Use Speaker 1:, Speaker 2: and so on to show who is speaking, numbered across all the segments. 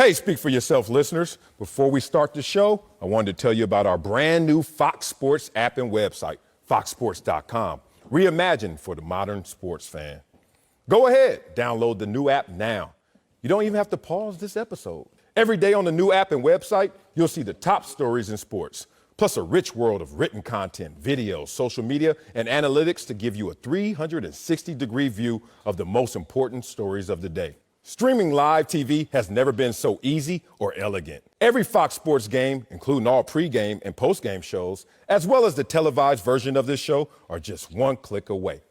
Speaker 1: Hey, speak for yourself, listeners. Before we start the show, I wanted to tell you about our brand new Fox Sports app and website, foxsports.com. Reimagined for the modern sports fan. Go ahead, download the new app now. You don't even have to pause this episode. Every day on the new app and website, you'll see the top stories in sports, plus a rich world of written content, videos, social media, and analytics to give you a 360-degree view of the most important stories of the day. Streaming live TV has never been so easy or elegant. Every Fox Sports game, including all pregame and postgame shows, as well as the televised version of this show, are just one click away.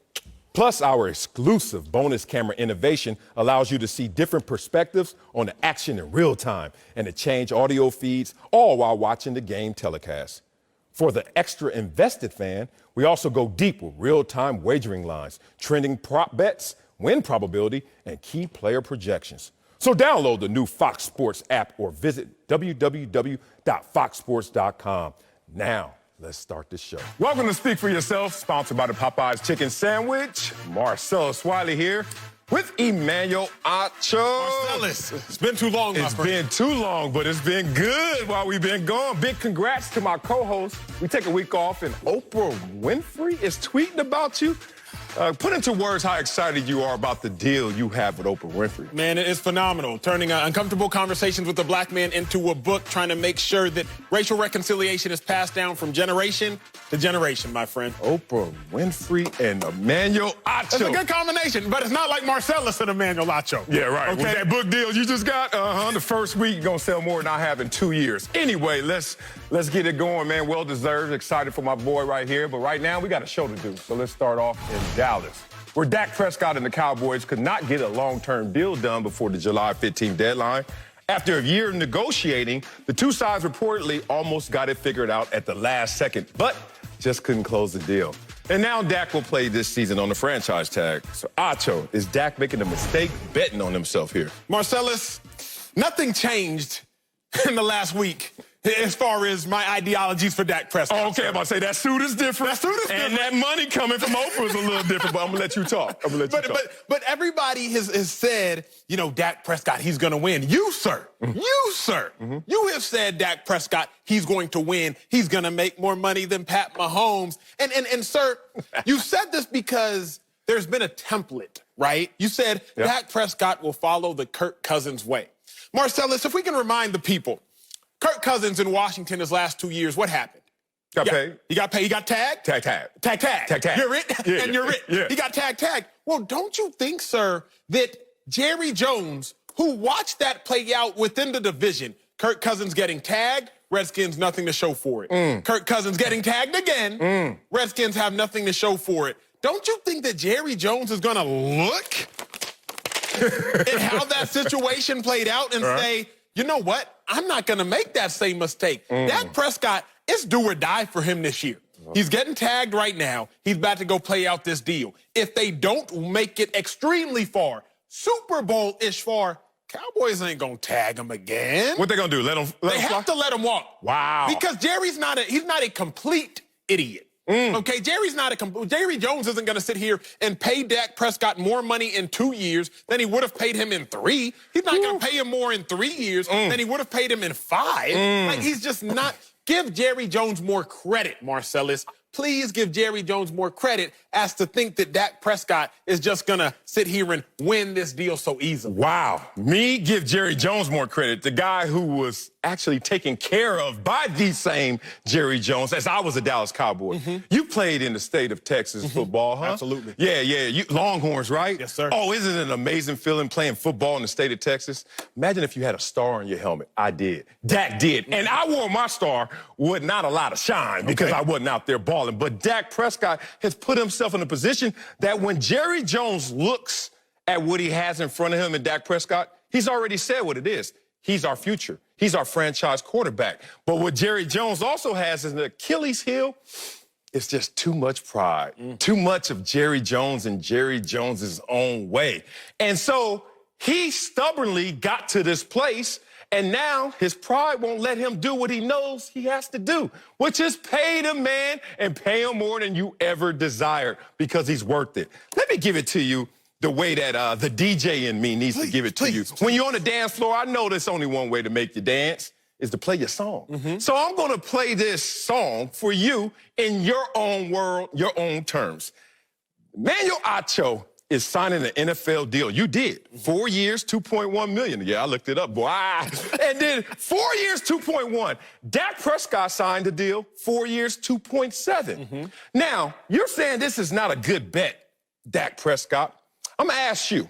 Speaker 1: Plus, our exclusive bonus camera innovation allows you to see different perspectives on the action in real time and to change audio feeds, all while watching the game telecast. For the extra invested fan, we also go deep with real-time wagering lines, trending prop bets, win probability, and key player projections. So download the new Fox Sports app or visit www.foxsports.com. Now, let's start the show. Welcome to Speak for Yourself, sponsored by the Popeyes Chicken Sandwich. Marcellus Wiley here with Emmanuel Acho.
Speaker 2: Marcellus, it's been too long, my friend.
Speaker 1: It's been too long, but it's been good while we've been gone. Big congrats to my co-host. We take a week off, and Oprah Winfrey is tweeting about you. Put into words how excited you are about the deal you have with Oprah Winfrey.
Speaker 2: Man, it's phenomenal. Turning uncomfortable conversations with a black man into a book, trying to make sure that racial reconciliation is passed down from generation to generation, my friend.
Speaker 1: Oprah Winfrey and Emmanuel Acho.
Speaker 2: It's a good combination, but it's not like Marcellus and Emmanuel Acho.
Speaker 1: Yeah, right.
Speaker 2: Okay?
Speaker 1: With that book deal you just got, the first week, you're going to sell more than I have in 2 years. Anyway, let's get it going, man. Well-deserved. Excited for my boy right here. But right now, we got a show to do. So let's start off in Dallas, where Dak Prescott and the Cowboys could not get a long-term deal done before the July 15th deadline. After a year of negotiating, the two sides reportedly almost got it figured out at the last second, but just couldn't close the deal. And now Dak will play this season on the franchise tag. So, Acho, is Dak making a mistake betting on himself here?
Speaker 2: Marcellus, nothing changed in the last week as far as my ideologies for Dak Prescott.
Speaker 1: Oh, okay, I'm about to say that suit is different.
Speaker 2: That suit is different.
Speaker 1: And that money coming from Oprah is a little different, but I'm going to let you talk.
Speaker 2: But everybody has said, you know, Dak Prescott, he's going to win. You, sir, you have said Dak Prescott, he's going to win. He's going to make more money than Pat Mahomes. And sir, you said this because there's been a template, right? You said Dak Prescott will follow the Kirk Cousins way. Marcellus, if we can remind the people, Kirk Cousins in Washington his last 2 years, what happened?
Speaker 1: Got paid.
Speaker 2: He got paid. He got tagged?
Speaker 1: Tag.
Speaker 2: You're it?
Speaker 1: Yeah.
Speaker 2: And you're it.
Speaker 1: Yeah.
Speaker 2: He got tagged. Well, don't you think, sir, that Jerry Jones, who watched that play out within the division, Kirk Cousins getting tagged, Redskins nothing to show for it. Kirk Cousins getting tagged again, Redskins have nothing to show for it. Don't you think that Jerry Jones is going to look at how that situation played out and say, you know what? I'm not going to make that same mistake. Dak Prescott, it's do or die for him this year. He's getting tagged right now. He's about to go play out this deal. If they don't make it extremely far, Super Bowl-ish far, Cowboys ain't going to tag him again.
Speaker 1: What they going to do? Let him
Speaker 2: They have to let him walk.
Speaker 1: Wow.
Speaker 2: Because Jerry's not a complete idiot. Okay, Jerry Jones isn't going to sit here and pay Dak Prescott more money in 2 years than he would have paid him in 3. He's not going to pay him more in 3 years than he would have paid him in 5. Like, he's just not. Give Jerry Jones more credit, Marcellus. Please give Jerry Jones more credit as to think that Dak Prescott is just going to sit here and win this deal so easily.
Speaker 1: Wow. Me give Jerry Jones more credit, the guy who was actually taken care of by the same Jerry Jones as I was a Dallas Cowboy. You played in the state of Texas football, huh?
Speaker 2: Absolutely.
Speaker 1: Yeah. You Longhorns, right?
Speaker 2: Yes, sir.
Speaker 1: Oh, isn't it an amazing feeling playing football in the state of Texas? Imagine if you had a star on your helmet. I did. Dak did. And I wore my star with not a lot of shine because I wasn't out there balling. But Dak Prescott has put himself in a position that when Jerry Jones looks at what he has in front of him and Dak Prescott, he's already said what it is. He's our future. He's our franchise quarterback. But what Jerry Jones also has is an Achilles heel. It's just too much pride, too much of Jerry Jones and Jerry Jones's own way. And so he stubbornly got to this place, and now his pride won't let him do what he knows he has to do, which is pay the man and pay him more than you ever desired because he's worth it. Let me give it to you the way that the DJ in me needs to give it to you. When you're on the dance floor, I know there's only one way to make you dance, is to play your song. So I'm going to play this song for you in your own world, your own terms. Emmanuel Acho is signing an NFL deal. You did. 4 years, $2.1 million. Yeah, I looked it up, boy. And then 4 years, 2.1. Dak Prescott signed a deal, 4 years, 2.7. Now, you're saying this is not a good bet, Dak Prescott. I'm going to ask you,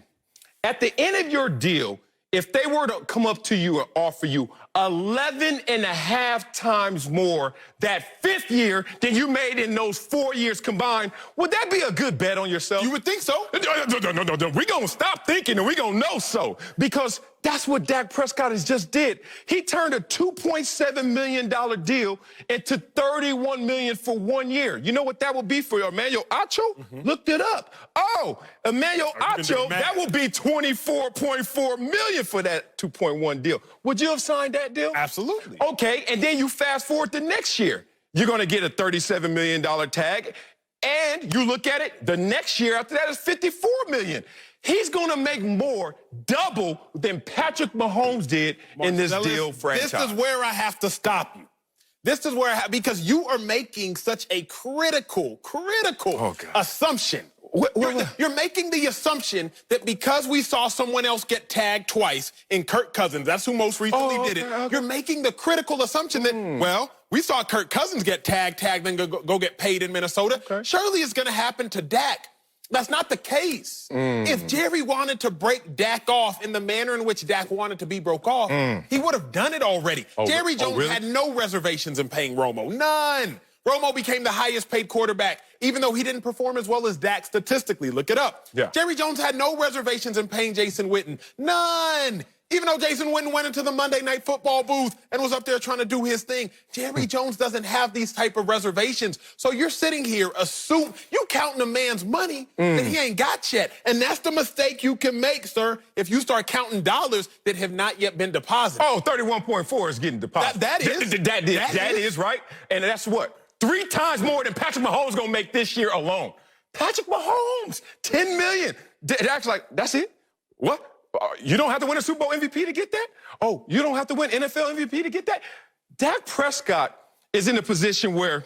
Speaker 1: at the end of your deal, if they were to come up to you and offer you 11.5 times more that 5th year than you made in those 4 years combined, would that be a good bet on yourself?
Speaker 2: You would think so.
Speaker 1: No. We're going to stop thinking and we're going to know so. Because that's what Dak Prescott has just did. He turned a $2.7 million deal into $31 million for 1 year. You know what that would be for Emmanuel Acho? Looked it up. Oh, Emmanuel Acho, that will be $24.4 million for that 2.1 deal. Would you have signed that deal?
Speaker 2: Absolutely.
Speaker 1: Okay, and then you fast forward to next year. You're going to get a $37 million tag. And you look at it, the next year after that is $54 million. He's going to make more, double, than Patrick Mahomes did in this deal franchise.
Speaker 2: This is where I have to stop you. This is where because you are making such a critical assumption. You're making the assumption that because we saw someone else get tagged twice in Kirk Cousins, that's who most recently did it, you're making the critical assumption that, well, we saw Kirk Cousins get tagged, then go get paid in Minnesota. Surely it's going to happen to Dak. That's not the case. If Jerry wanted to break Dak off in the manner in which Dak wanted to be broke off, he would have done it already. Jerry Jones had no reservations in paying Romo. None. Romo became the highest paid quarterback, even though he didn't perform as well as Dak statistically. Look it up. Jerry Jones had no reservations in paying Jason Witten. None. Even though Jason Witten went into the Monday Night Football booth and was up there trying to do his thing, Jerry Jones doesn't have these type of reservations. So you're sitting here, you counting a man's money that he ain't got yet. And that's the mistake you can make, sir, if you start counting dollars that have not yet been deposited.
Speaker 1: Oh, 31.4 is getting deposited.
Speaker 2: That is
Speaker 1: right. And that's what? 3 times more than Patrick Mahomes going to make this year alone. Patrick Mahomes, $10 million. Dak's like, that's it? What? You don't have to win a Super Bowl MVP to get that? Oh, you don't have to win NFL MVP to get that? Dak Prescott is in a position where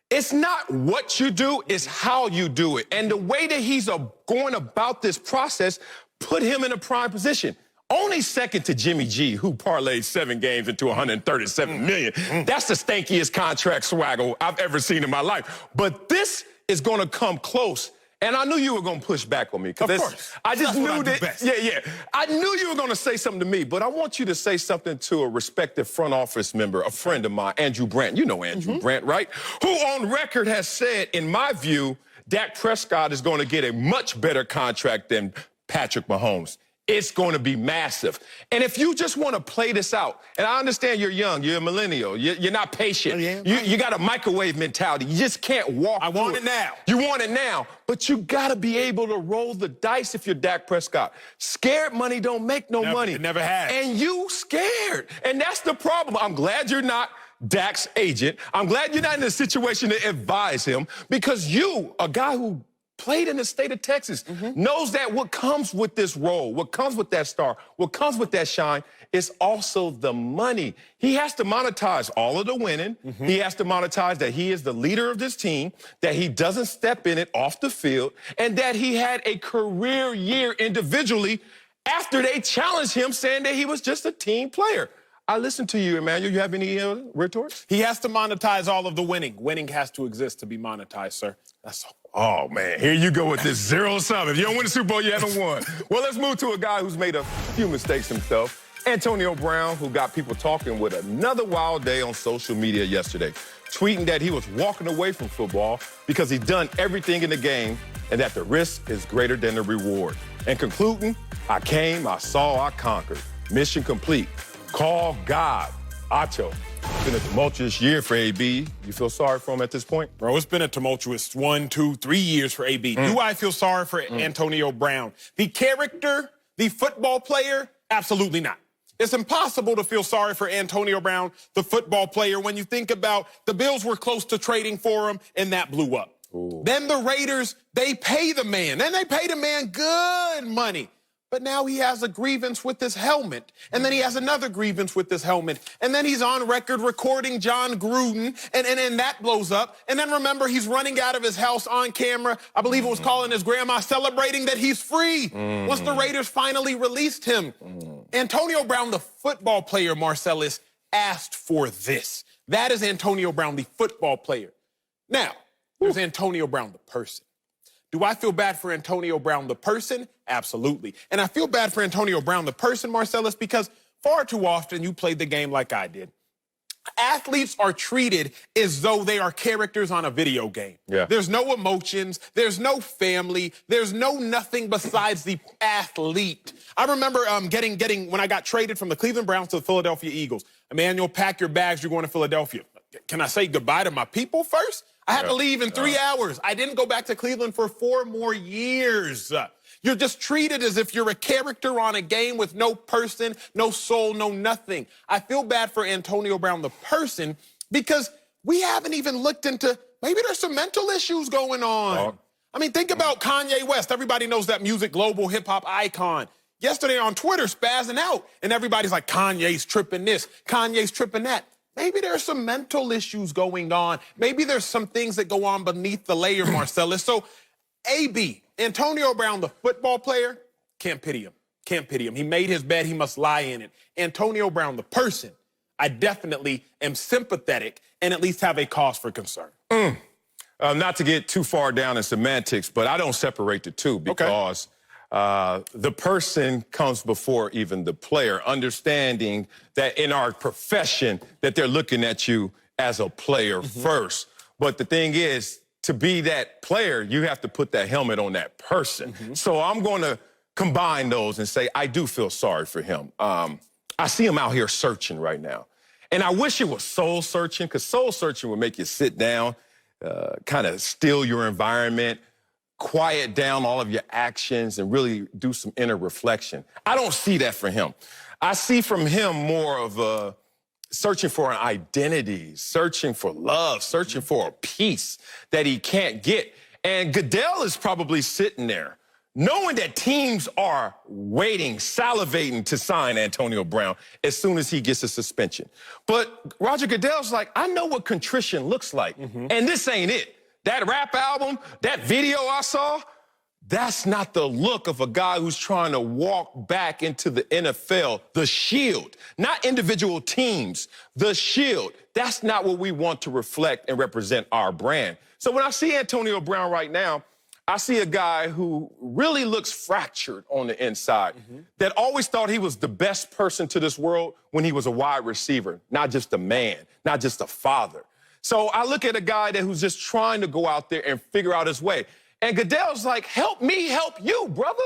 Speaker 1: it's not what you do, it's how you do it. And the way that he's going about this process put him in a prime position. Only second to Jimmy G, who parlayed 7 games into $137 million. That's the stankiest contract swaggle I've ever seen in my life. But this is going to come close. And I knew you were going to push back on me.
Speaker 2: Of course.
Speaker 1: I just knew that.
Speaker 2: Best.
Speaker 1: Yeah. I knew you were going to say something to me, but I want you to say something to a respected front office member, a friend of mine, Andrew Brandt. You know Andrew Brandt, right? Who on record has said, in my view, Dak Prescott is going to get a much better contract than Patrick Mahomes. It's going to be massive. And if you just want to play this out, and I understand you're young, you're a millennial, you're not patient. You got a microwave mentality. You just can't walk
Speaker 2: I want it now.
Speaker 1: You want it now. But you got to be able to roll the dice if you're Dak Prescott. Scared money don't make no money.
Speaker 2: It never has.
Speaker 1: And you scared. And that's the problem. I'm glad you're not Dak's agent. I'm glad you're not in a situation to advise him, because you, a guy who played in the state of Texas, knows that what comes with this role, what comes with that star, what comes with that shine is also the money. He has to monetize all of the winning. He has to monetize that he is the leader of this team, that he doesn't step in it off the field, and that he had a career year individually after they challenged him saying that he was just a team player. I listened to you, Emmanuel. You have any retorts?
Speaker 2: He has to monetize all of the winning. Winning has to exist to be monetized, sir. That's all.
Speaker 1: Oh, man, here you go with this zero-sum. If you don't win the Super Bowl, you haven't won. Well, let's move to a guy who's made a few mistakes himself. Antonio Brown, who got people talking with another wild day on social media yesterday, tweeting that he was walking away from football because he'd done everything in the game and that the risk is greater than the reward. And concluding, I came, I saw, I conquered. Mission complete. Call God. Acho. It's been a tumultuous year for AB. You feel sorry for him at this point?
Speaker 2: Bro, it's been a tumultuous 1, 2, 3 years for AB. Do I feel sorry for Antonio Brown? The character, the football player? Absolutely not. It's impossible to feel sorry for Antonio Brown, the football player, when you think about the Bills were close to trading for him and that blew up. Then the Raiders, they pay the man. Then they pay the man good money. But now he has a grievance with his helmet. And then he has another grievance with his helmet. And then he's on record recording John Gruden. And that blows up. And then remember, he's running out of his house on camera. I believe it was calling his grandma, celebrating that he's free. Once the Raiders finally released him. Antonio Brown, the football player, Marcellus, asked for this. That is Antonio Brown, the football player. Now, there's Antonio Brown, the person. Do I feel bad for Antonio Brown, the person? Absolutely. And I feel bad for Antonio Brown, the person, Marcellus, because far too often you played the game like I did. Athletes are treated as though they are characters on a video game. There's no emotions. There's no family. There's no nothing besides the athlete. I remember getting when I got traded from the Cleveland Browns to the Philadelphia Eagles. Emmanuel, pack your bags. You're going to Philadelphia. Can I say goodbye to my people first? I had to leave in 3 hours. I didn't go back to Cleveland for 4 more years. You're just treated as if you're a character on a game with no person, no soul, no nothing. I feel bad for Antonio Brown, the person, because we haven't even looked into maybe there's some mental issues going on. I mean, think about Kanye West. Everybody knows that music, global hip-hop icon. Yesterday on Twitter, spazzing out, and everybody's like, Kanye's tripping this, Kanye's tripping that. Maybe there's some mental issues going on. Maybe there's some things that go on beneath the layer, Marcellus. So, AB, Antonio Brown, the football player, can't pity him. Can't pity him. He made his bed. He must lie in it. Antonio Brown, the person, I definitely am sympathetic and at least have a cause for concern.
Speaker 1: Not to get too far down in semantics, but I don't separate the two because the person comes before even the player, understanding that in our profession that they're looking at you as a player first. But the thing is, to be that player, you have to put that helmet on that person. So I'm going to combine those and say I do feel sorry for him. I see him out here searching right now. And I wish it was soul searching, because soul searching would make you sit down, kind of still your environment, quiet down all of your actions, and really do some inner reflection. I don't see that for him. I see from him more of a searching for an identity, searching for love, searching for a peace that he can't get. And Goodell is probably sitting there knowing that teams are waiting, salivating to sign Antonio Brown as soon as he gets a suspension. But Roger Goodell's like, I know what contrition looks like, and this ain't it. That rap album, that video I saw, that's not the look of a guy who's trying to walk back into the NFL, the shield, not individual teams, the shield. That's not what we want to reflect and represent our brand. So when I see Antonio Brown right now, I see a guy who really looks fractured on the inside, that always thought he was the best person to this world when he was a wide receiver, not just a man, not just a father. So I look at a guy who's just trying to go out there and figure out his way. And Goodell's like, help me help you, brother.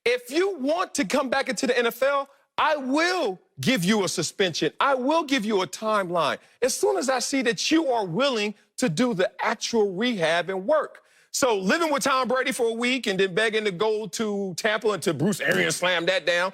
Speaker 1: If you want to come back into the NFL, I will give you a suspension. I will give you a timeline as soon as I see that you are willing to do the actual rehab and work. So living with Tom Brady for a week and then begging to go to Tampa until Bruce Arians slammed that down,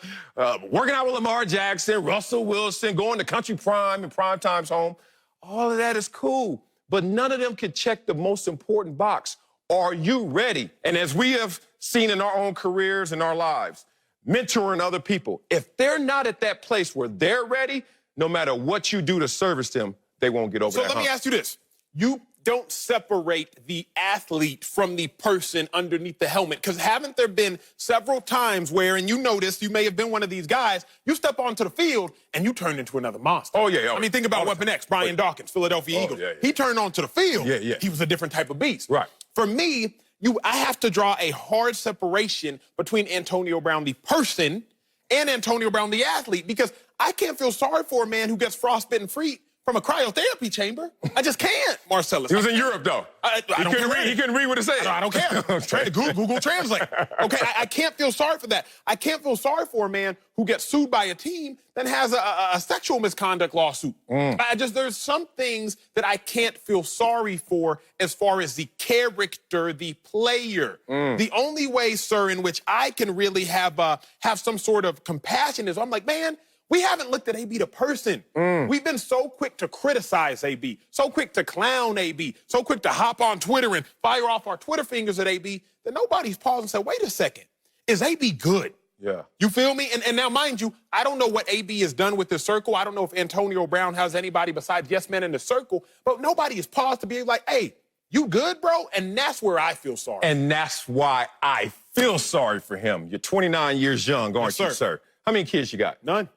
Speaker 1: working out with Lamar Jackson, Russell Wilson, going to Country Prime and Prime Time's home, all of that is cool. But none of them could check the most important box. Are you ready? And as we have seen in our own careers and our lives, mentoring other people, if they're not at that place where they're ready, no matter what you do to service them, they won't get over that hump.
Speaker 2: So let me ask you this. You don't separate the athlete from the person underneath the helmet, because haven't there been several times where, and you noticed, you may have been one of these guys, you step onto the field and you turn into another monster. I mean, think about Weapon X, Brian Dawkins, Philadelphia Eagles. He turned onto the field. He was a different type of beast. For me, I have to draw a hard separation between Antonio Brown, the person, and Antonio Brown, the athlete, because I can't feel sorry for a man who gets frostbitten free from a cryotherapy chamber. I just can't, Marcellus.
Speaker 1: He was in Europe, though.
Speaker 2: I don't care.
Speaker 1: He couldn't read what it said.
Speaker 2: I don't care. Try to Google Translate. Okay, I can't feel sorry for that. I can't feel sorry for a man who gets sued by a team that has a sexual misconduct lawsuit. There's some things that I can't feel sorry for as far as the character, the player. The only way, sir, in which I can really have some sort of compassion is I'm like, man, We haven't looked at AB the person. We've been so quick to criticize AB, so quick to clown AB, so quick to hop on Twitter and fire off our Twitter fingers at AB that nobody's paused and said, wait a second, is AB good?
Speaker 1: Yeah.
Speaker 2: You feel me? And now, mind you, I don't know what AB has done with the circle. I don't know if Antonio Brown has anybody besides Yes Men in the circle, but nobody has paused to be like, hey, you good, bro? And that's where I feel sorry.
Speaker 1: And that's why I feel sorry for him. You're 29 years young, aren't you, sir? How many kids you got?
Speaker 2: None.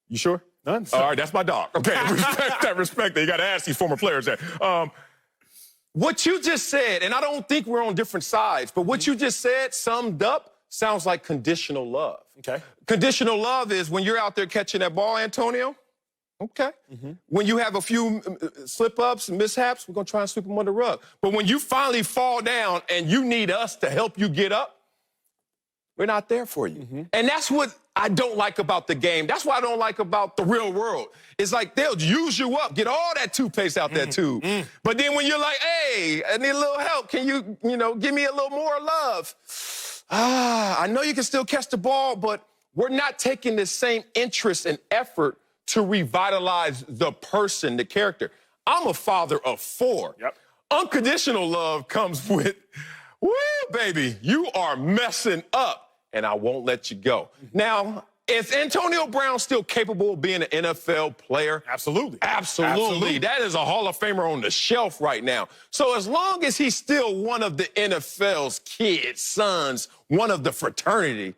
Speaker 1: You sure?
Speaker 2: None, sir.
Speaker 1: All right, that's my dog. Okay, respect that. You got to ask these former players that. What you just said, and I don't think we're on different sides, but what you just said summed up sounds like conditional love.
Speaker 2: Okay.
Speaker 1: Conditional love is when you're out there catching that ball, Antonio. Okay. When you have a few slip-ups and mishaps, we're going to try and sweep them under the rug. But when you finally fall down and you need us to help you get up, we're not there for you. And that's what I don't like about the game. That's what I don't like about the real world. It's like they'll use you up, get all that toothpaste out that tube. But then when you're like, hey, I need a little help. Can you give me a little more love? I know you can still catch the ball, but we're not taking the same interest and effort to revitalize the person, the character. I'm a father of 4.
Speaker 2: Yep.
Speaker 1: Unconditional love comes with, woo, baby, you are messing up, and I won't let you go. Now, is Antonio Brown still capable of being an NFL player?
Speaker 2: Absolutely.
Speaker 1: Absolutely. That is a Hall of Famer on the shelf right now. So as long as he's still one of the NFL's kids, sons, one of the fraternity,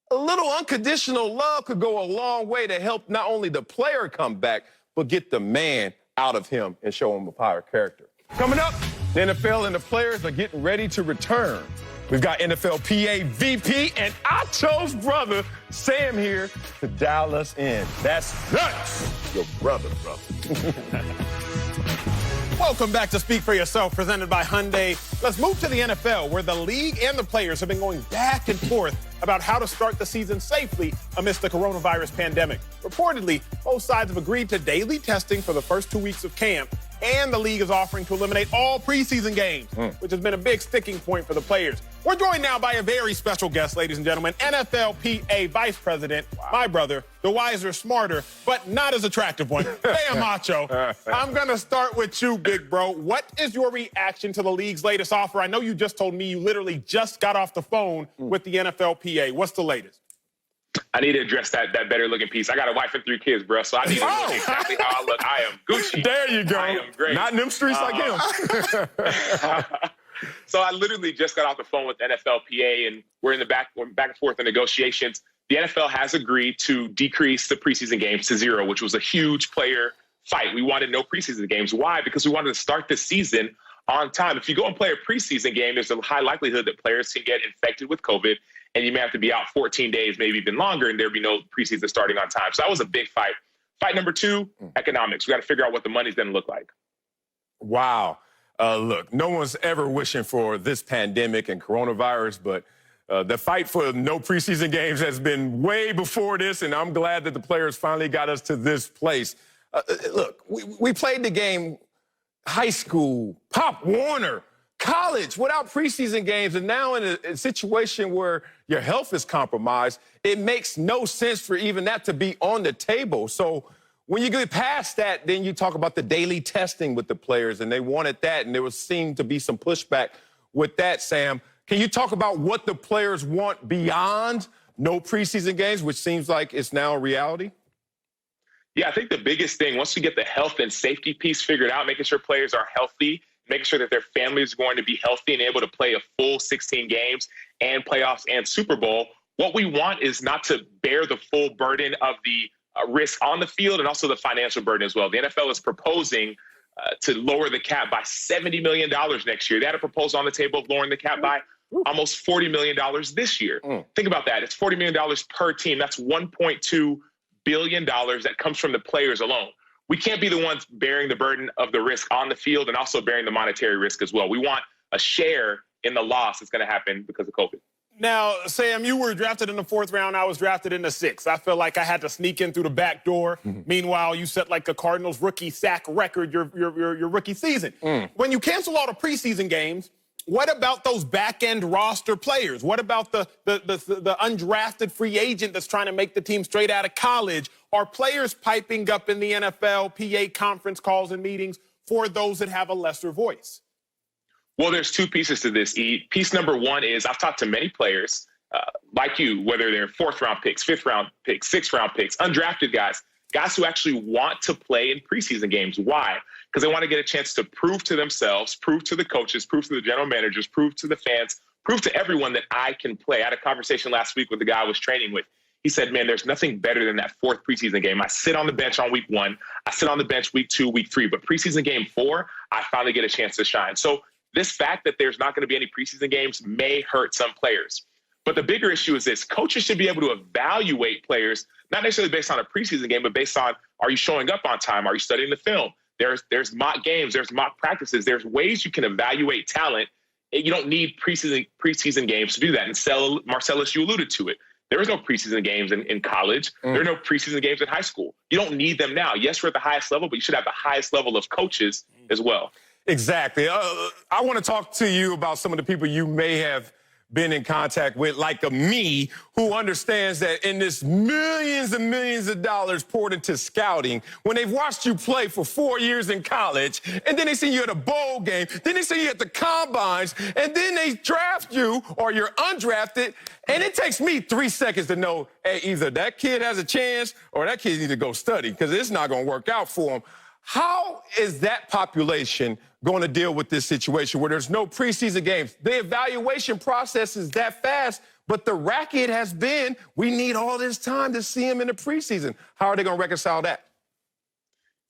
Speaker 1: a little unconditional love could go a long way to help not only the player come back, but get the man out of him and show him a power character. Coming up, the NFL and the players are getting ready to return. We've got NFLPA VP and Acho's brother, Sam, here to dial us in. That's nuts, your brother.
Speaker 2: Welcome back to Speak for Yourself, presented by Hyundai. Let's move to the NFL, where the league and the players have been going back and forth about how to start the season safely amidst the coronavirus pandemic. Reportedly, both sides have agreed to daily testing for the first 2 weeks of camp, and the league is offering to eliminate all preseason games, which has been a big sticking point for the players. We're joined now by a very special guest, ladies and gentlemen, NFLPA Vice President, my brother, the wiser, smarter, but not as attractive one, Sam Acho. I'm going to start with you, big bro. What is your reaction to the league's latest offer? I know you just told me you literally just got off the phone with the NFLPA. What's the latest?
Speaker 3: I need to address that better looking piece. I got a wife and 3 kids, bro, so I need to know exactly how I look. I am Gucci.
Speaker 1: There you go.
Speaker 3: I am great.
Speaker 1: Not in them streets like him.
Speaker 3: So I literally just got off the phone with NFLPA, and we're back and forth in negotiations. The NFL has agreed to decrease the preseason games to 0, which was a huge player fight. We wanted no preseason games. Why? Because we wanted to start the season on time. If you go and play a preseason game, there's a high likelihood that players can get infected with COVID, and you may have to be out 14 days, maybe even longer, and there'd be no preseason starting on time. So that was a big fight. Fight number 2, economics. We got to figure out what the money's going to look like.
Speaker 1: Wow. Look, no one's ever wishing for this pandemic and coronavirus, but the fight for no preseason games has been way before this, and I'm glad that the players finally got us to this place. Look, we played the game high school, Pop Warner, college, without preseason games, and now in a situation where your health is compromised, it makes no sense for even that to be on the table. So when you get past that, then you talk about the daily testing with the players, and they wanted that, and there seemed to be some pushback with that, Sam. Can you talk about what the players want beyond no preseason games, which seems like it's now a reality?
Speaker 3: Yeah, I think the biggest thing, once we get the health and safety piece figured out, making sure players are healthy, making sure that their families are going to be healthy and able to play a full 16 games and playoffs and Super Bowl, what we want is not to bear the full burden of the risk on the field and also the financial burden as well. The NFL is proposing to lower the cap by $70 million next year. They had a proposal on the table of lowering the cap by almost $40 million this year. Think about that. It's $40 million per team. That's $1.2 billion that comes from the players alone. We can't be the ones bearing the burden of the risk on the field and also bearing the monetary risk as well. We want a share in the loss that's going to happen because of COVID.
Speaker 2: Now, Sam, you were drafted in the 4th round. I was drafted in the 6th. I feel like I had to sneak in through the back door. Meanwhile, you set like the Cardinals rookie sack record your rookie season. When you cancel all the preseason games, what about those back-end roster players? What about the undrafted free agent that's trying to make the team straight out of college? Are players piping up in the NFL, PA conference calls and meetings for those that have a lesser voice?
Speaker 3: Well, there's two pieces to this, E. Piece number one is I've talked to many players like you, whether they're fourth-round picks, fifth-round picks, sixth-round picks, undrafted guys who actually want to play in preseason games. Why? Because they want to get a chance to prove to themselves, prove to the coaches, prove to the general managers, prove to the fans, prove to everyone that I can play. I had a conversation last week with the guy I was training with. He said, man, there's nothing better than that fourth preseason game. I sit on the bench on week 1. I sit on the bench week 2, week 3. But preseason game 4, I finally get a chance to shine. So this fact that there's not going to be any preseason games may hurt some players. But the bigger issue is this. Coaches should be able to evaluate players, not necessarily based on a preseason game, but based on, are you showing up on time? Are you studying the film? There's mock games. There's mock practices. There's ways you can evaluate talent. You don't need preseason games to do that. And Marcellus, you alluded to it. There is no preseason games in college. There are no preseason games in high school. You don't need them now. Yes, we're at the highest level, but you should have the highest level of coaches as well.
Speaker 1: Exactly. I want to talk to you about some of the people you may have been in contact with, like me, who understands that in this millions and millions of dollars poured into scouting, when they've watched you play for 4 years in college, and then they see you at a bowl game, then they see you at the combines, and then they draft you or you're undrafted, and it takes me 3 seconds to know, hey, either that kid has a chance or that kid needs to go study because it's not going to work out for him. How is that population going to deal with this situation where there's no preseason games? The evaluation process is that fast, but the racket has been, we need all this time to see him in the preseason. How are they going to reconcile that?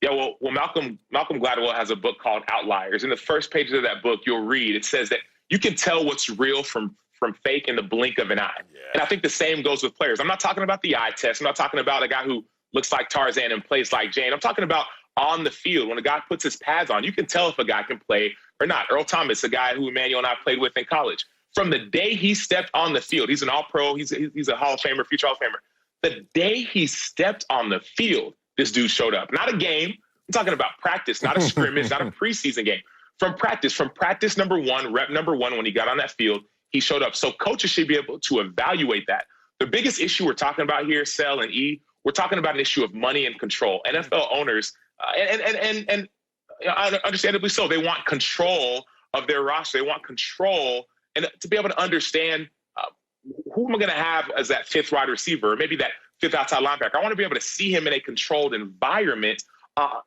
Speaker 3: Yeah, well, Malcolm Gladwell has a book called Outliers. In the first pages of that book, you'll read, it says that you can tell what's real from fake in the blink of an eye. Yeah. And I think the same goes with players. I'm not talking about the eye test. I'm not talking about a guy who looks like Tarzan and plays like Jane. I'm talking about on the field. When a guy puts his pads on, you can tell if a guy can play or not. Earl Thomas, a guy who Emmanuel and I played with in college, from the day he stepped on the field, he's an all-pro, he's a Hall of Famer, future Hall of Famer. The day he stepped on the field, this dude showed up. Not a game. I'm talking about practice, not a scrimmage, not a preseason game. From practice number 1, rep number 1, when he got on that field, he showed up. So coaches should be able to evaluate that. The biggest issue we're talking about here, Sel and E, we're talking about an issue of money and control. NFL owners, and understandably so, they want control of their roster. They want control and to be able to understand who am I going to have as that fifth wide receiver, or maybe that fifth outside linebacker. I want to be able to see him in a controlled environment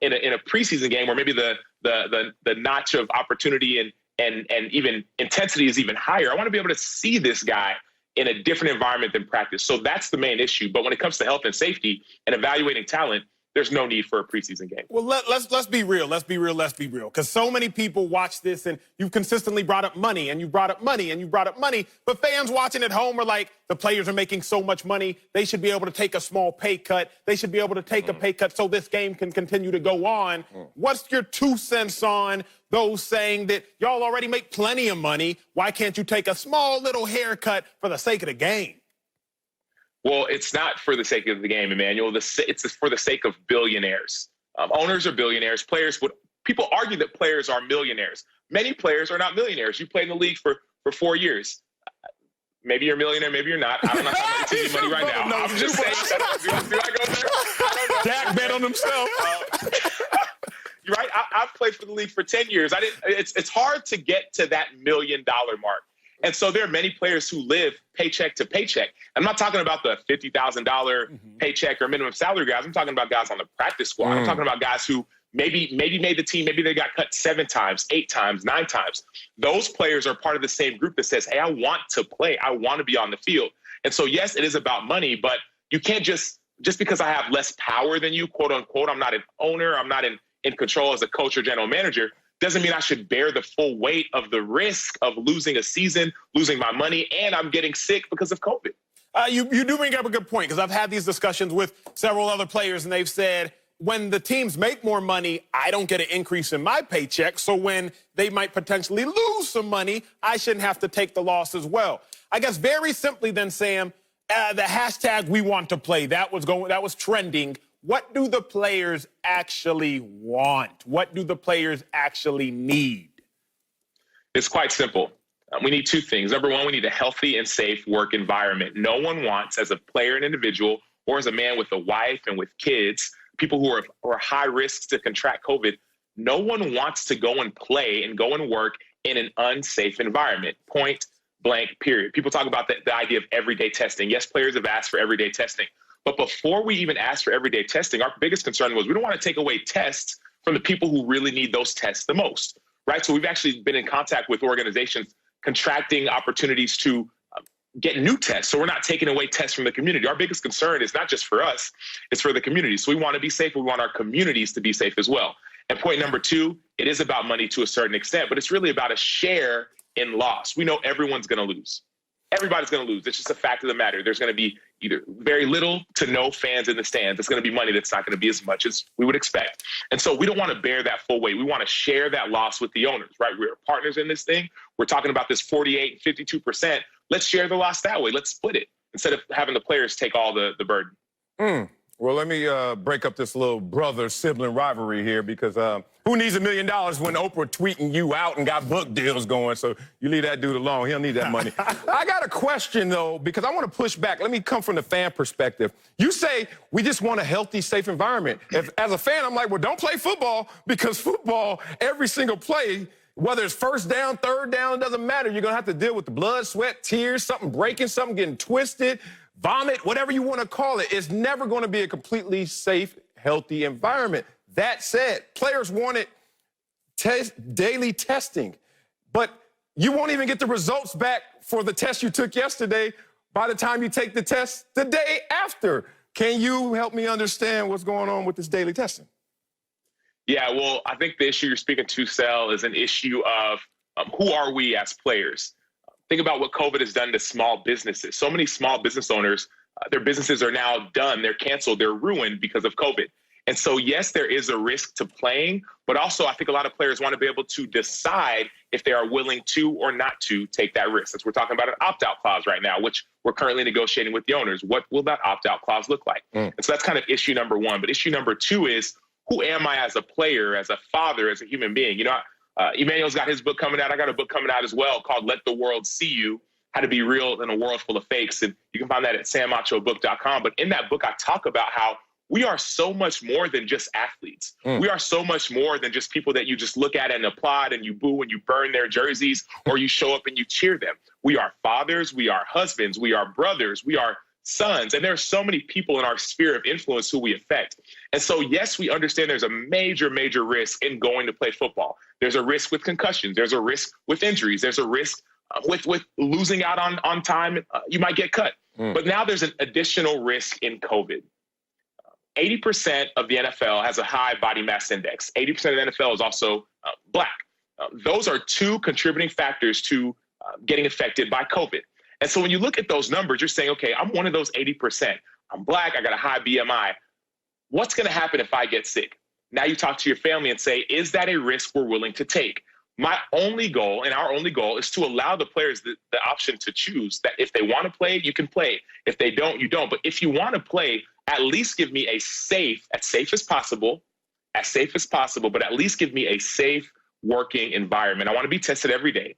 Speaker 3: in a preseason game where maybe the notch of opportunity and even intensity is even higher. I want to be able to see this guy in a different environment than practice. So that's the main issue. But when it comes to health and safety and evaluating talent, there's no need for a preseason game.
Speaker 2: Well, let's be real. Let's be real. Because so many people watch this, and you've consistently brought up money, and you brought up money, and you brought up money. But fans watching at home are like, the players are making so much money, they should be able to take a small pay cut. They should be able to take a pay cut so this game can continue to go on. What's your 2 cents on those saying that y'all already make plenty of money? Why can't you take a small little haircut for the sake of the game?
Speaker 3: Well, it's not for the sake of the game, Emmanuel. It's for the sake of billionaires. Owners are billionaires. People argue that players are millionaires. Many players are not millionaires. You played in the league for 4 years. Maybe you're a millionaire, maybe you're not. I'm not talking about TV money right now. I'm just saying. Do I go there? I don't know.
Speaker 1: Dak bet on himself.
Speaker 3: You're right. I've played for the league for 10 years. It's hard to get to that $1 million mark. And so there are many players who live paycheck to paycheck. I'm not talking about the $50,000 paycheck or minimum salary guys. I'm talking about guys on the practice squad. I'm talking about guys who maybe made the team. Maybe they got cut 7 times, 8 times, 9 times. Those players are part of the same group that says, hey, I want to play. I want to be on the field. And so, yes, it is about money, but you can't just because I have less power than you, quote unquote, I'm not an owner, I'm not in control as a coach or general manager, doesn't mean I should bear the full weight of the risk of losing a season, losing my money, and I'm getting sick because of COVID.
Speaker 2: You do bring up a good point, because I've had these discussions with several other players, and they've said, when the teams make more money, I don't get an increase in my paycheck. So when they might potentially lose some money, I shouldn't have to take the loss as well. I guess very simply then, Sam, the hashtag we want to play, that was trending. What do the players actually want? What do the players actually need?
Speaker 3: It's quite simple. We need 2 things. Number 1, we need a healthy and safe work environment. No one wants, as a player and individual or as a man with a wife and with kids, people who are high risks to contract COVID, no one wants to go and play and go and work in an unsafe environment. Point blank, period. People talk about the idea of everyday testing. Yes, players have asked for everyday testing. But before we even asked for everyday testing, our biggest concern was we don't want to take away tests from the people who really need those tests the most, right? So we've actually been in contact with organizations contracting opportunities to get new tests. So we're not taking away tests from the community. Our biggest concern is not just for us, it's for the community. So we want to be safe. We want our communities to be safe as well. And point number two, it is about money to a certain extent, but it's really about a share in loss. We know everyone's going to lose. Everybody's going to lose. It's just a fact of the matter. There's going to be either very little to no fans in the stands. It's going to be money that's not going to be as much as we would expect. And so we don't want to bear that full weight. We want to share that loss with the owners, right? We're partners in this thing. We're talking about this 48, 52%. Let's share the loss that way. Let's split it instead of having the players take all the burden.
Speaker 1: Well, let me break up this little brother-sibling rivalry here because who needs $1 million when Oprah tweeting you out and got book deals going? So you leave that dude alone. He don't need that money. I got a question, though, because I want to push back. Let me come from the fan perspective. You say we just want a healthy, safe environment. As a fan, I'm like, well, don't play football because football, every single play, whether it's first down, third down, it doesn't matter. You're going to have to deal with the blood, sweat, tears, something breaking, something getting twisted, vomit, whatever you want to call it. It's never going to be a completely safe, healthy environment. That said, players wanted daily testing, but you won't even get the results back for the test you took yesterday by the time you take the test the day after. Can you help me understand what's going on with this daily testing?
Speaker 3: Yeah, well, I think the issue you're speaking to, Sel, is an issue of who are we as players? Think about what COVID has done to small businesses. So many small business owners, their businesses are now done. They're canceled. They're ruined because of COVID. And so, yes, there is a risk to playing, but also I think a lot of players want to be able to decide if they are willing to or not to take that risk. Since we're talking about an opt-out clause right now, which we're currently negotiating with the owners. What will that opt-out clause look like? And so that's kind of issue number one. But issue number two is, who am I as a player, as a father, as a human being? You know, Emmanuel's got his book coming out. I got a book coming out as well called Let the World See You, How to Be Real in a World Full of Fakes. And you can find that at samachobook.com. But in that book, I talk about how we are so much more than just athletes. We are so much more than just people that you just look at and applaud and you boo and you burn their jerseys or you show up and you cheer them. We are fathers. We are husbands. We are brothers. We are sons. And there are so many people in our sphere of influence who we affect. And so, yes, we understand there's a major, major risk in going to play football. There's a risk with concussions. There's a risk with injuries. There's a risk with losing out on time. You might get cut. But now there's an additional risk in COVID. 80% of the NFL has a high body mass index. 80% of the NFL is also Black. Those are two contributing factors to getting affected by COVID. And so when you look at those numbers, you're saying, okay, I'm one of those 80%. I'm Black. I got a high BMI. What's going to happen if I get sick? Now you talk to your family and say, is that a risk we're willing to take? My only goal and our only goal is to allow the players the option to choose that if they want to play, you can play. If they don't, you don't. But if you want to play, at least give me as safe as possible, but at least give me a safe working environment. I want to be tested every day.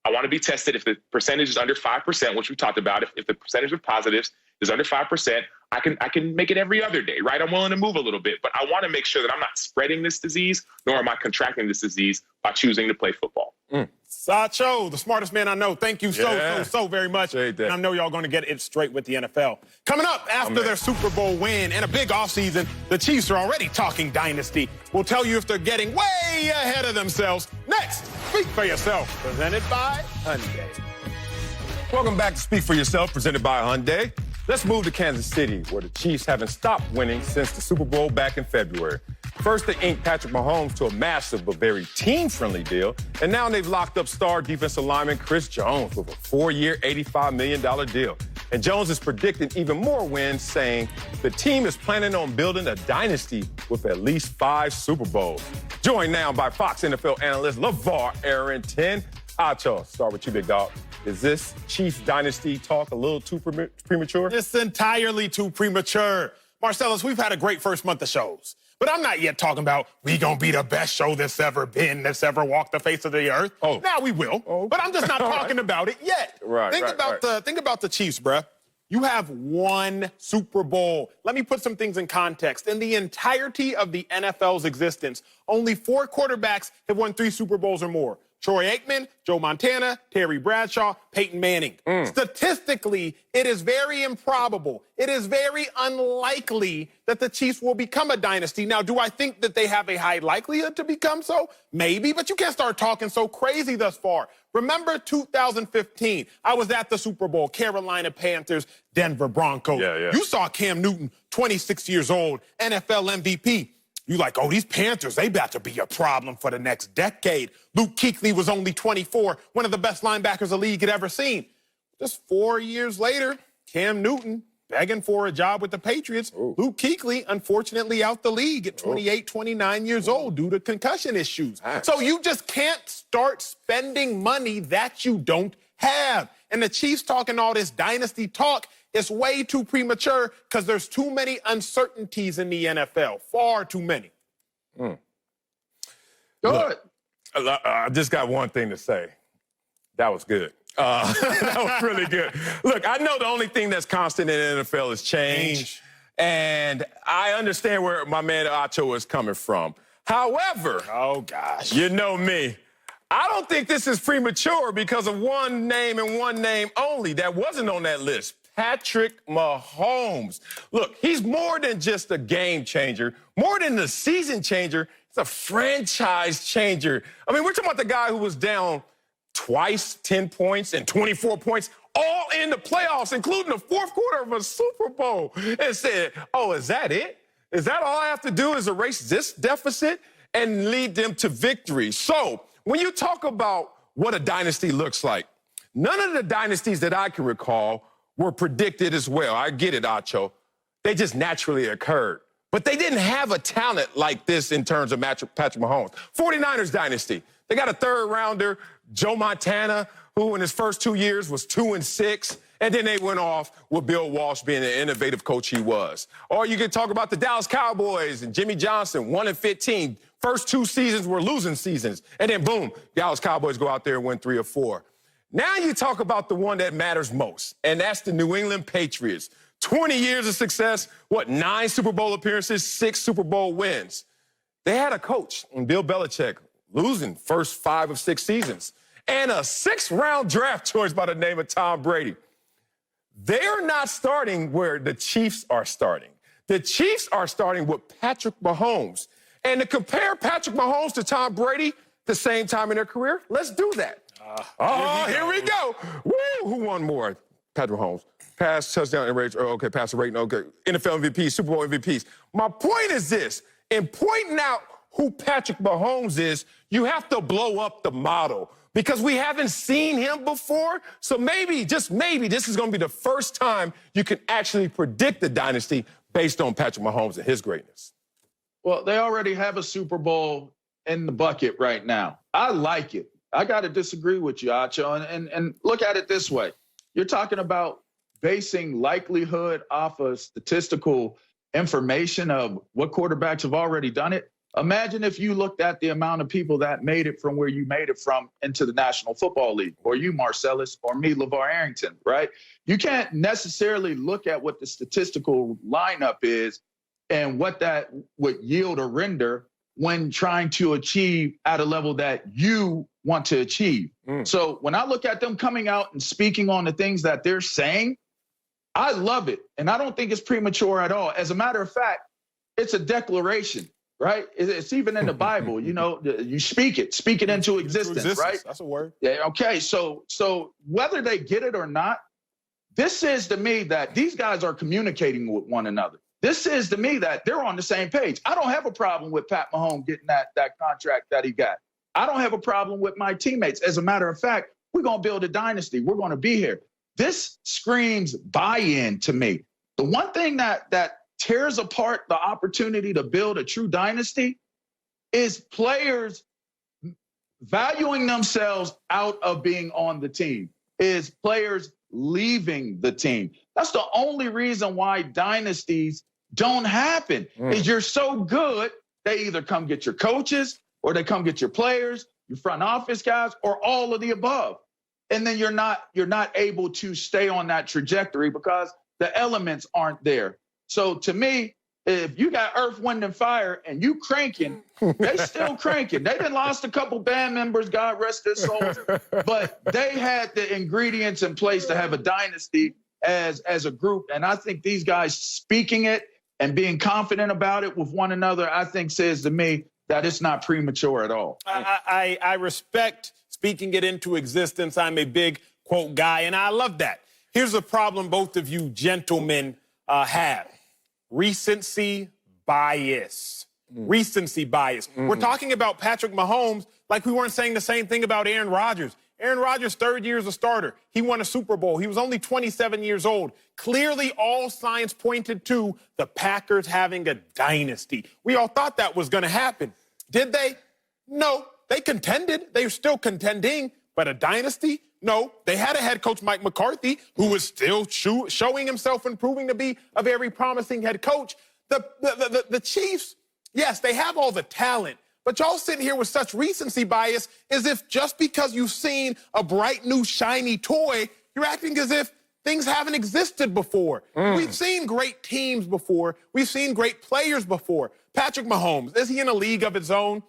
Speaker 3: I want to be tested if the percentage is under 5%, which we talked about. If the percentage of positives is under 5%, I can make it every other day, right? I'm willing to move a little bit, but I want to make sure that I'm not spreading this disease, nor am I contracting this disease by choosing to play football.
Speaker 2: Sacho, the smartest man I know. Thank you so very much. And I know y'all going to get it straight with the NFL. Coming up after their Super Bowl win and a big offseason, the Chiefs are already talking dynasty. We'll tell you if they're getting way ahead of themselves. Next, Speak for Yourself, presented by Hyundai.
Speaker 1: Welcome back to Speak for Yourself, presented by Hyundai. Let's move to Kansas City, where the Chiefs haven't stopped winning since the Super Bowl back in February. First, they inked Patrick Mahomes to a massive but very team-friendly deal, and now they've locked up star defensive lineman Chris Jones with a 4-year, $85 million deal. And Jones is predicting even more wins, saying the team is planning on building a dynasty with at least 5 Super Bowls. Joined now by Fox NFL analyst LeVar Arrington. Acho, start with you, big dog. Is this Chiefs dynasty talk a little too premature?
Speaker 2: It's entirely too premature. Marcellus, we've had a great first month of shows, but I'm not yet talking about we gonna be the best show that's ever been, that's ever walked the face of the earth. Now we will, but I'm just not talking about it yet. Think about the Chiefs, bruh. You have one Super Bowl. Let me put some things in context. In the entirety of the NFL's existence, only 4 quarterbacks have won 3 Super Bowls or more. Troy Aikman, Joe Montana, Terry Bradshaw, Peyton Manning. Statistically, it is very improbable. It is very unlikely that the Chiefs will become a dynasty. Now, do I think that they have a high likelihood to become so? Maybe, but you can't start talking so crazy thus far. Remember 2015, I was at the Super Bowl, Carolina Panthers, Denver Broncos. You saw Cam Newton, 26 years old, NFL MVP. You like, oh, these Panthers, they about to be a problem for the next decade. Luke Kuechly was only 24, one of the best linebackers the league had ever seen. Just 4 years later, Cam Newton begging for a job with the Patriots. Luke Kuechly, unfortunately, out the league at 28, 29 years old due to concussion issues. So you just can't start spending money that you don't have. And the Chiefs talking all this dynasty talk, it's way too premature because there's too many uncertainties in the NFL. Far too many.
Speaker 1: Look, I just got one thing to say. That was good. That was really good. Look, I know the only thing that's constant in the NFL is change. And I understand where my man Acho is coming from. However,
Speaker 2: oh gosh,
Speaker 1: you know me. I don't think this is premature because of one name and one name only that wasn't on that list. Patrick Mahomes. Look, he's more than just a game changer, more than a season changer. He's a franchise changer. I mean, we're talking about the guy who was down twice, 10 points and 24 points, all in the playoffs, including the fourth quarter of a Super Bowl, and said, oh, is that it? Is that all I have to do is erase this deficit and lead them to victory? So when you talk about what a dynasty looks like, none of the dynasties that I can recall were predicted as well. I get it, Acho. They just naturally occurred. But they didn't have a talent like this in terms of Patrick Mahomes. 49ers dynasty. They got a third-rounder, Joe Montana, who in his first 2 years was 2-6. And then they went off with Bill Walsh being the innovative coach he was. Or you could talk about the Dallas Cowboys and Jimmy Johnson, 1-15. First 2 seasons were losing seasons. And then, boom, Dallas Cowboys go out there and win 3 or 4. Now you talk about the one that matters most, and that's the New England Patriots. 20 years of success, 9 Super Bowl appearances, 6 Super Bowl wins. They had a coach, Bill Belichick, losing first 5 of 6 seasons, and a 6th-round draft choice by the name of Tom Brady. They're not starting where the Chiefs are starting. The Chiefs are starting with Patrick Mahomes. And to compare Patrick Mahomes to Tom Brady at the same time in their career, let's do that. Here we go. Woo! Who won more? Patrick Mahomes. Pass, touchdown, and rate. Okay, passer rating. Okay, NFL MVP, Super Bowl MVPs. My point is this. In pointing out who Patrick Mahomes is, you have to blow up the model because we haven't seen him before. So maybe, just maybe, this is going to be the first time you can actually predict the dynasty based on Patrick Mahomes and his greatness.
Speaker 4: Well, they already have a Super Bowl in the bucket right now. I like it. I got to disagree with you, Acho, and look at it this way. You're talking about basing likelihood off of statistical information of what quarterbacks have already done it. Imagine if you looked at the amount of people that made it from where you made it from into the National Football League, or you, Marcellus, or me, LeVar Arrington, right? You can't necessarily look at what the statistical lineup is and what that would yield or render when trying to achieve at a level that you want to achieve. So when I look at them coming out and speaking on the things that they're saying, I love it. And I don't think it's premature at all. As a matter of fact, it's a declaration, right? It's even in the Bible, you know, you speak it into existence, right?
Speaker 2: That's a word.
Speaker 4: Yeah. Okay. So whether they get it or not, this says to me that these guys are communicating with one another. This says to me that they're on the same page. I don't have a problem with Pat Mahomes getting that contract that he got. I don't have a problem with my teammates. As a matter of fact, we're going to build a dynasty. We're going to be here. This screams buy-in to me. The one thing that tears apart the opportunity to build a true dynasty is players valuing themselves out of being on the team, is players leaving the team. That's the only reason why dynasties don't happen, is you're so good, they either come get your coaches or they come get your players, your front office guys, or all of the above. and then you're not able to stay on that trajectory because the elements aren't there. So to me, if you got Earth, Wind, and Fire and you cranking, they still cranking. They done lost a couple band members, God rest their souls, but they had the ingredients in place to have a dynasty as a group. And I think these guys speaking it and being confident about it with one another, I think says to me that it's not premature at all.
Speaker 2: I respect speaking it into existence. I'm a big quote guy, and I love that. Here's a problem both of you gentlemen have. Recency bias. Recency bias. We're talking about Patrick Mahomes like we weren't saying the same thing about Aaron Rodgers. Aaron Rodgers' third year as a starter. He won a Super Bowl. He was only 27 years old. Clearly, all signs pointed to the Packers having a dynasty. We all thought that was going to happen. Did they? No. They contended. They were still contending. But a dynasty? No. They had a head coach, Mike McCarthy, who was still showing himself and proving to be a very promising head coach. The Chiefs, yes, they have all the talent. But y'all sitting here with such recency bias as if just because you've seen a bright new shiny toy, you're acting as if things haven't existed before. We've seen great teams before. We've seen great players before. Patrick Mahomes, is he in a league of his own?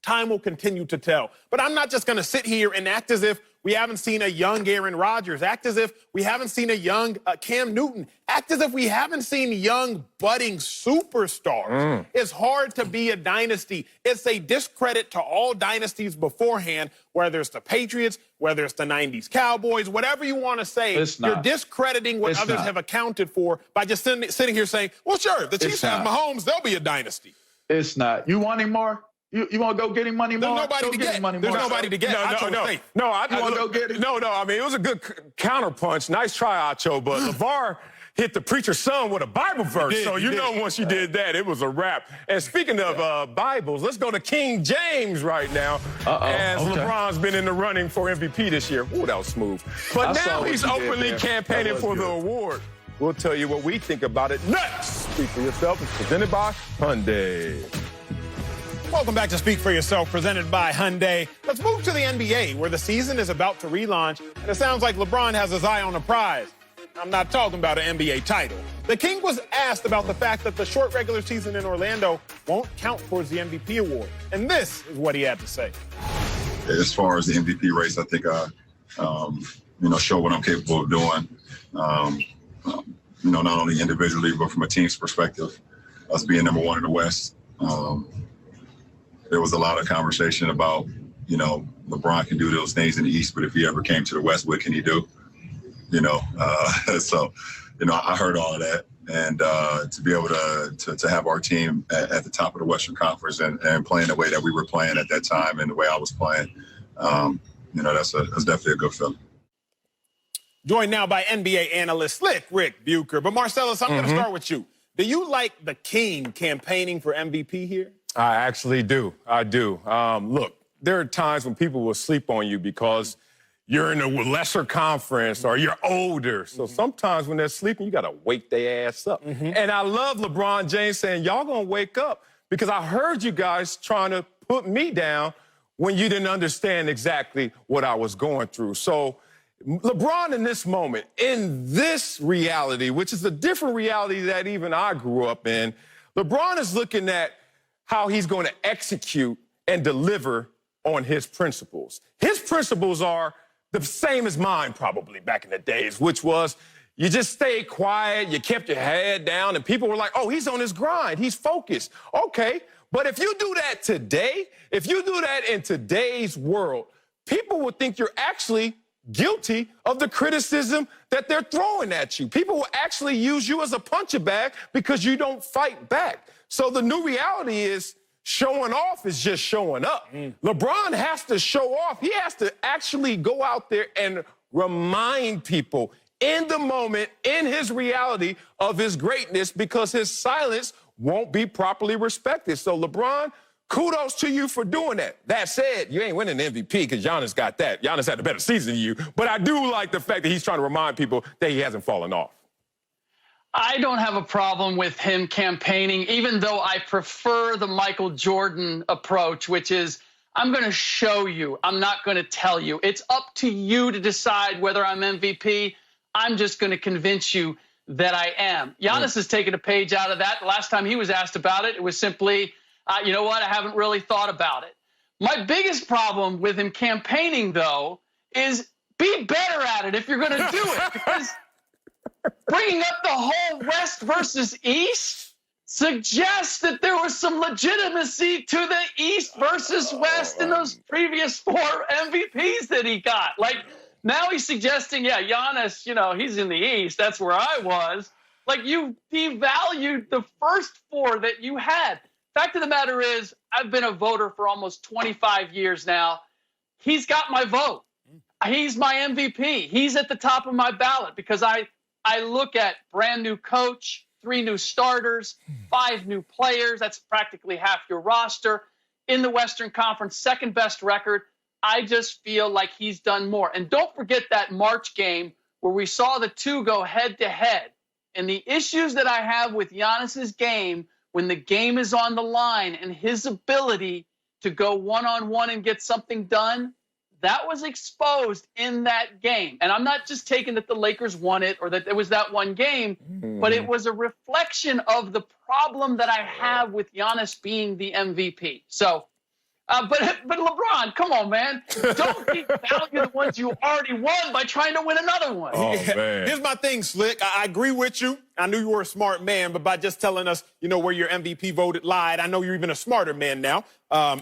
Speaker 2: Time will continue to tell. But I'm not just going to sit here and act as if we haven't seen a young Aaron Rodgers, act as if we haven't seen a young Cam Newton, act as if we haven't seen young budding superstars. It's hard to be a dynasty. It's a discredit to all dynasties beforehand, whether it's the Patriots, whether it's the 90s Cowboys, whatever you want to say. You're discrediting what others have accounted for by just sitting here saying, well, sure, the Chiefs have Mahomes, they'll be a dynasty.
Speaker 4: It's not. You want him more? You want to go get him money more?
Speaker 2: There's nobody to get. There's nobody to get.
Speaker 1: No, I want to go get him. No, I mean, it was a good counterpunch. Nice try, Acho, but LeVar hit the preacher's son with a Bible verse. So you know once you did that, it was a wrap. And speaking of Bibles, let's go to King James right now. As LeBron's been in the running for MVP this year. Ooh, that was smooth. But now he's openly campaigning for the award. We'll tell you what we think about it next. Speak for Yourself is presented by Hyundai.
Speaker 2: Welcome back to Speak for Yourself, presented by Hyundai. Let's move to the NBA, where the season is about to relaunch, and it sounds like LeBron has his eye on a prize. I'm not talking about an NBA title. The King was asked about the fact that the short regular season in Orlando won't count towards the MVP award, and this is what he had to say.
Speaker 5: As far as the MVP race, I think show what I'm capable of doing. Not only individually, but from a team's perspective, us being number one in the West. There was a lot of conversation about, LeBron can do those things in the East, but if he ever came to the West, what can he do? I heard all of that. And to be able to have our team at the top of the Western Conference and playing the way that we were playing at that time and the way I was playing, that's definitely a good feeling.
Speaker 2: Joined now by NBA analyst Slick Rick Bucher. But Marcellus, I'm going to start with you. Do you like the King campaigning for MVP here?
Speaker 1: I actually do. I do. Look, there are times when people will sleep on you because you're in a lesser conference or you're older. So sometimes when they're sleeping, you got to wake their ass up. And I love LeBron James saying, y'all going to wake up because I heard you guys trying to put me down when you didn't understand exactly what I was going through. So LeBron in this moment, in this reality, which is a different reality that even I grew up in, LeBron is looking at how he's going to execute and deliver on his principles. His principles are the same as mine probably back in the days, which was you just stayed quiet, you kept your head down, and people were like, oh, he's on his grind, he's focused. Okay, but if you do that today, if you do that in today's world, people will think you're actually guilty of the criticism that they're throwing at you. People will actually use you as a puncher bag because you don't fight back. So the new reality is showing off is just showing up. LeBron has to show off. He has to actually go out there and remind people in the moment, in his reality of his greatness, because his silence won't be properly respected. So LeBron, kudos to you for doing that. That said, you ain't winning the MVP because Giannis got that. Giannis had a better season than you. But I do like the fact that he's trying to remind people that he hasn't fallen off.
Speaker 6: I don't have a problem with him campaigning, even though I prefer the Michael Jordan approach, which is I'm going to show you. I'm not going to tell you. It's up to you to decide whether I'm MVP. I'm just going to convince you that I am. Giannis has taken a page out of that. The last time he was asked about it, it was simply, you know what, I haven't really thought about it. My biggest problem with him campaigning, though, is be better at it if you're going to do it. Because bringing up the whole West versus East suggests that there was some legitimacy to the East versus West in those previous 4 MVPs that he got. Like, now he's suggesting, yeah, Giannis, you know, he's in the East. That's where I was. Like, you devalued the first 4 that you had. Fact of the matter is, I've been a voter for almost 25 years now. He's got my vote. He's my MVP. He's at the top of my ballot because I look at brand new coach, 3 new starters, 5 new players. That's practically half your roster. In the Western Conference, second best record. I just feel like he's done more. And don't forget that March game where we saw the 2 go head to head. And the issues that I have with Giannis's game when the game is on the line and his ability to go one-on-one and get something done, that was exposed in that game. And I'm not just taking that the Lakers won it or that there was that one game, but it was a reflection of the problem that I have with Giannis being the MVP. So, but LeBron, come on, man. Don't devalue the ones you already won by trying to win another one.
Speaker 1: Oh, man.
Speaker 2: Here's my thing, Slick. I agree with you. I knew you were a smart man, but by just telling us, you know, where your MVP voted lied, I know you're even a smarter man now.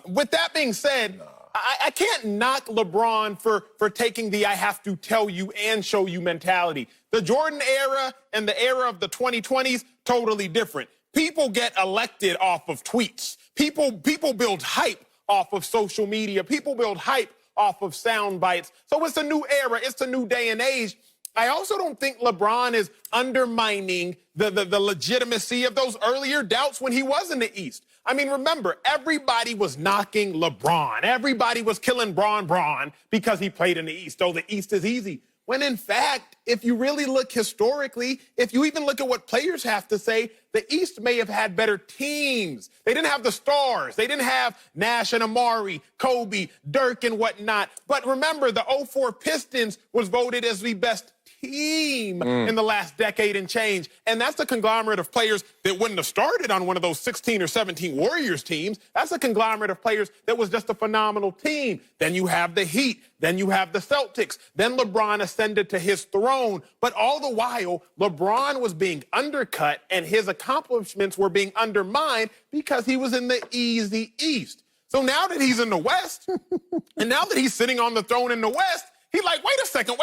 Speaker 2: With that being said, I can't knock LeBron for taking the I have to tell you and show you mentality. The Jordan era and the era of the 2020s, totally different. People get elected off of tweets. People build hype off of social media. People build hype off of sound bites. So it's a new era. It's a new day and age. I also don't think LeBron is undermining the legitimacy of those earlier doubts when he was in the East. I mean, remember, everybody was knocking LeBron. Everybody was killing Bron because he played in the East. Oh, the East is easy. When in fact, if you really look historically, if you even look at what players have to say, the East may have had better teams. They didn't have the stars. They didn't have Nash and Amari, Kobe, Dirk, and whatnot. But remember, the 04 Pistons was voted as the best team in the last decade and change. And that's a conglomerate of players that wouldn't have started on one of those 16 or 17 Warriors teams. That's a conglomerate of players that was just a phenomenal team. Then you have the Heat. Then you have the Celtics. Then LeBron ascended to his throne. But all the while, LeBron was being undercut and his accomplishments were being undermined because he was in the easy East. So now that he's in the West, and now that he's sitting on the throne in the West, he's like, wait a second.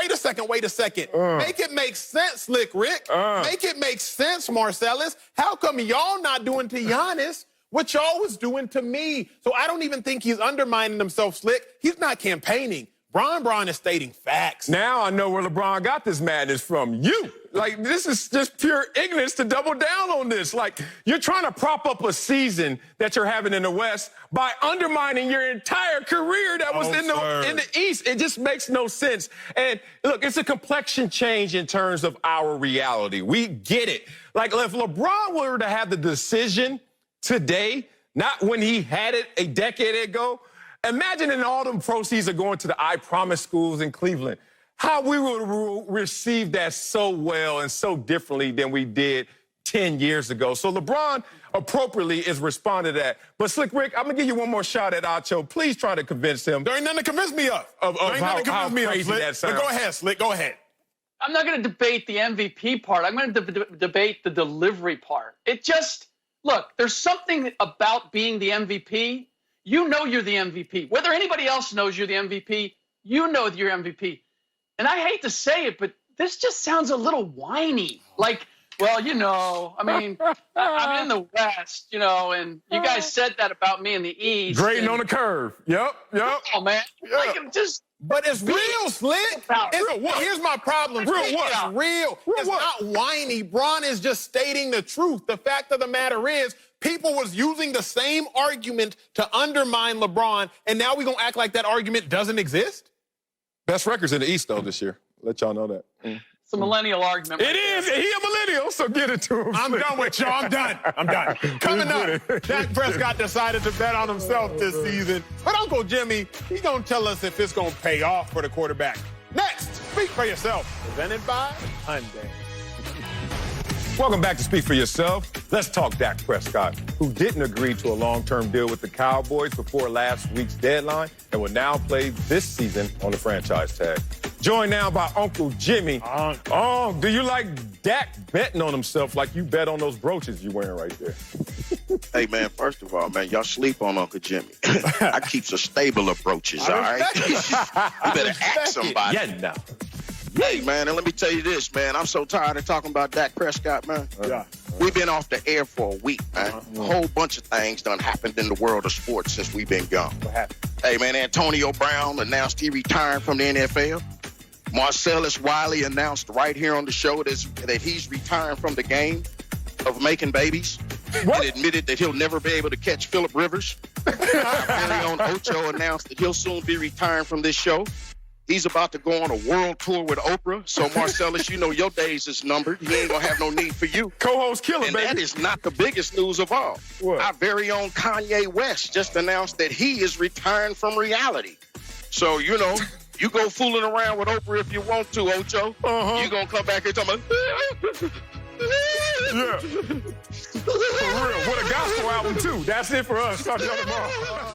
Speaker 2: Make it make sense, Slick Rick. Make it make sense, Marcellus. How come y'all not doing to Giannis what y'all was doing to me? So I don't even think he's undermining himself, Slick. He's not campaigning. Bron is stating facts.
Speaker 1: Now I know where LeBron got this madness from. You. Like, this is just pure ignorance to double down on this. Like, you're trying to prop up a season that you're having in the West by undermining your entire career that was in the East. It just makes no sense. And look, it's a complexion change in terms of our reality. We get it. Like, if LeBron were to have the decision today, not when he had it a decade ago, imagine in all them proceeds are going to the I Promise schools in Cleveland. How we would receive that so well and so differently than we did 10 years ago. So LeBron appropriately is responding to that. But Slick Rick, I'm going to give you one more shot at Acho. Please try to convince him.
Speaker 2: There ain't nothing to convince me of.
Speaker 1: How crazy that sounds.
Speaker 2: But go ahead, Slick. Go ahead.
Speaker 6: I'm not going to debate the MVP part. I'm going to debate the delivery part. It just, look, there's something about being the MVP. You know you're the MVP. Whether anybody else knows you're the MVP, you know you're MVP. And I hate to say it, but this just sounds a little whiny. Like, well, you know, I mean, I'm in the West, you know, and you guys said that about me in the East.
Speaker 1: Grading on the curve. Yep.
Speaker 6: Oh, man.
Speaker 1: Yeah.
Speaker 6: Like, I'm just...
Speaker 2: But it's real, Slick. Here's my problem.
Speaker 1: Real what?
Speaker 2: It's real. It's not whiny. Bron is just stating the truth. The fact of the matter is, people was using the same argument to undermine LeBron, and now we're going to act like that argument doesn't exist?
Speaker 1: Best records in the East, though, this year. Let y'all know that.
Speaker 6: It's a millennial argument.
Speaker 1: It is. He a millennial, so get it to him.
Speaker 2: I'm done with you. I'm done. I'm done. Coming up, Dak Prescott decided to bet on himself this season. But Uncle Jimmy, he's going to tell us if it's going to pay off for the quarterback. Next, Speak for Yourself, presented by Hyundai.
Speaker 1: Welcome back to Speak for Yourself. Let's talk Dak Prescott, who didn't agree to a long-term deal with the Cowboys before last week's deadline and will now play this season on the franchise tag. Joined now by Uncle Jimmy. Do you like Dak betting on himself like you bet on those brooches you're wearing right there?
Speaker 7: Hey, man, first of all, man, y'all sleep on Uncle Jimmy. I keeps a stable of brooches, all right? You better ask somebody.
Speaker 1: Yeah, no.
Speaker 7: Hey, man, and let me tell you this, man. I'm so tired of talking about Dak Prescott, man. We've been off the air for a week, man. A whole bunch of things done happened in the world of sports since we've been gone.
Speaker 1: What happened?
Speaker 7: Hey, man, Antonio Brown announced he retired from the NFL. Marcellus Wiley announced right here on the show that he's retiring from the game of making babies.
Speaker 1: What?
Speaker 7: And admitted that he'll never be able to catch Phillip Rivers. Our very own Ocho announced that he'll soon be retiring from this show. He's about to go on a world tour with Oprah. So, Marcellus, you know your days is numbered. He ain't going to have no need for you.
Speaker 1: Co-host killer,
Speaker 7: And
Speaker 1: baby.
Speaker 7: that is not the biggest news of all.
Speaker 1: What?
Speaker 7: Our very own Kanye West just announced that he is retiring from reality. So, you know, you go fooling around with Oprah if you want to, Ocho. You going to come back here talking about...
Speaker 1: Yeah. For real. What a gospel album, too. That's it for us. Talk to y'all tomorrow.